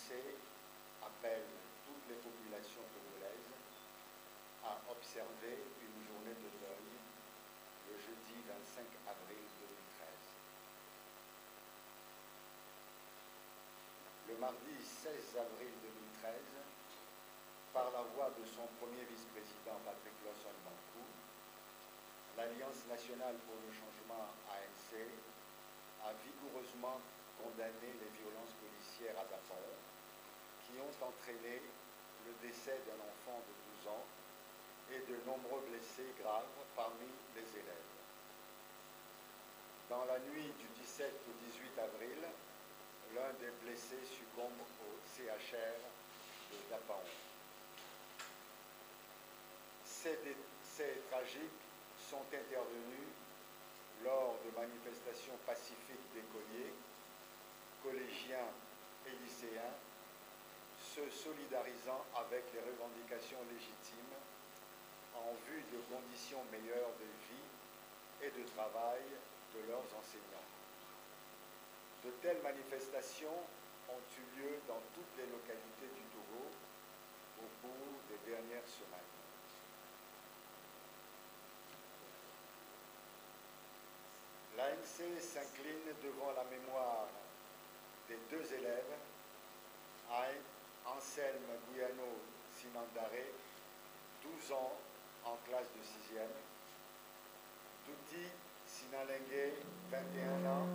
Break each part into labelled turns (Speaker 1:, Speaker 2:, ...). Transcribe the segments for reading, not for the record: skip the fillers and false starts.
Speaker 1: l'ANC appelle toutes les populations togolaises à observer une journée de deuil le jeudi 25 avril 2013. Le mardi 16 avril 2013, par la voix de son premier vice-président Patrick Lawson-Bankou, l'Alliance nationale pour le changement ANC a vigoureusement condamné les violences policières à Dapaon qui ont entraîné le décès d'un enfant de 12 ans et de nombreux blessés graves parmi les élèves. Dans la nuit du 17 au 18 avril, l'un des blessés succombe au CHR de Dapaon. Ces tragiques sont intervenus lors de manifestations pacifiques d'écoliers, collégiens et lycéens, se solidarisant avec les revendications légitimes en vue de conditions meilleures de vie et de travail de leurs enseignants. De telles manifestations ont eu lieu dans toutes les localités du Togo au cours des dernières semaines. L'ANC s'incline devant la mémoire des deux élèves, Anselme Guyano Sinandare, 12 ans en classe de 6e, Douti Sinalengue, 21 ans,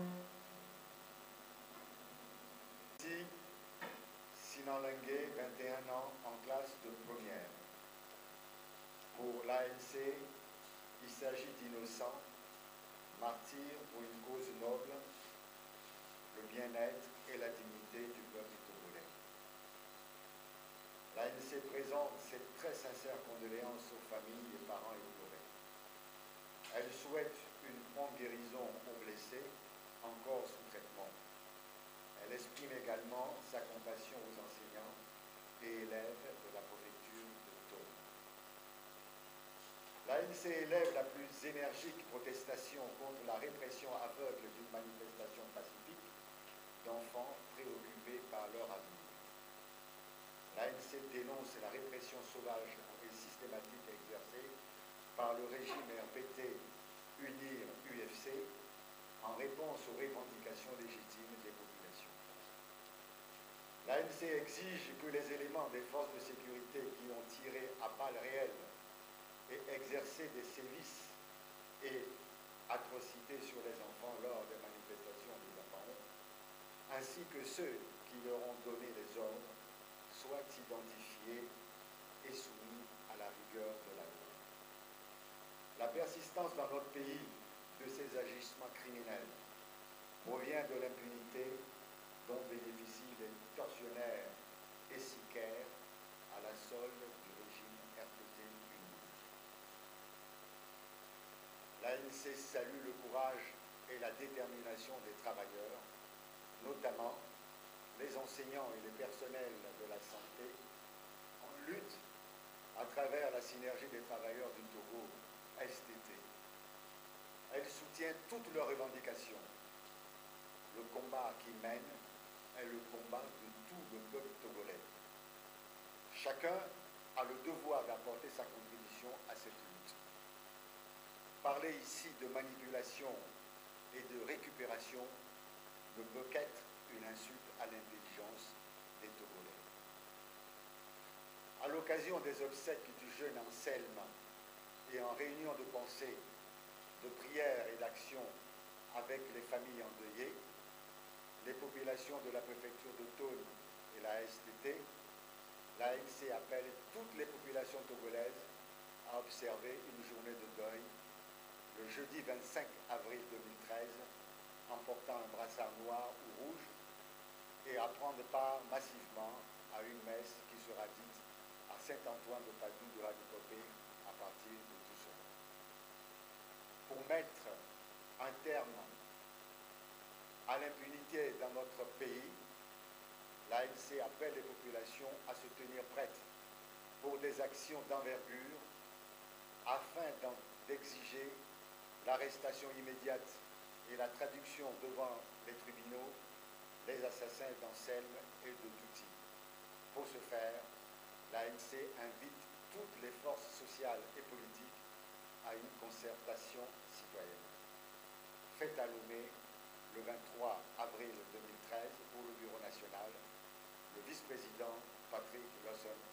Speaker 1: Douti Sinalengue, 21 ans en classe de 1er. Pour l'ANC, il s'agit d'innocents, martyrs pour une cause noble, le bien-être et la dignité du peuple togolais. L'ANC présente ses très sincères condoléances aux familles et parents éplorés. Elle souhaite une prompte guérison aux blessés encore sous traitement. Elle exprime également sa compassion aux enseignants et élèves de la préfecture de Tone. L'ANC élève la plus énergique protestation contre la répression aveugle d'une manifestation pacifique d'enfants préoccupés par leur avenir. L'ANC dénonce la répression sauvage et systématique exercée par le régime RPT UNIR UFC en réponse aux revendications légitimes des populations. L'ANC exige que les éléments des forces de sécurité qui ont tiré à balles réelles et exercé des sévices et atrocités sur les enfants lors des manifestations des Dapaon, ainsi que ceux qui leur ont donné les ordres, soient identifiés et soumis à la rigueur de la loi. La persistance dans notre pays de ces agissements criminels provient de l'impunité dont bénéficient les tortionnaires et sicaires à la solde du régime RPT uni. L'ANC salue le courage et la détermination des travailleurs, notamment les enseignants et les personnels de la santé, en lutte à travers la synergie des travailleurs du Togo, STT. Elle soutient toutes leurs revendications. Le combat qu'ils mènent est le combat de tout le peuple togolais. Chacun a le devoir d'apporter sa contribution à cette lutte. Parler ici de manipulation et de récupération ne peut qu'être une insulte à l'intelligence des Togolais. À l'occasion des obsèques du jeune Anselme et en réunion de pensée, de prière et d'action avec les familles endeuillées, les populations de la préfecture de Tone et la STT, l'ANC appelle toutes les populations togolaises à observer une journée de deuil le jeudi 25 avril 2013 en portant un brassard noir ou rouge et à prendre part massivement à une messe qui sera dite à Saint-Antoine de Padoue de Radicopé à partir de tout cela. Pour mettre un terme à l'impunité dans notre pays, l'ANC appelle les populations à se tenir prêtes pour des actions d'envergure afin d'exiger l'arrestation immédiate et la traduction devant les tribunaux les assassins d'Anselme et de Douti. l'ANC invite toutes les forces sociales et politiques à une concertation citoyenne. Faite à Lomé le 23 avril 2013 pour le Bureau national, le vice-président Patrick Lawson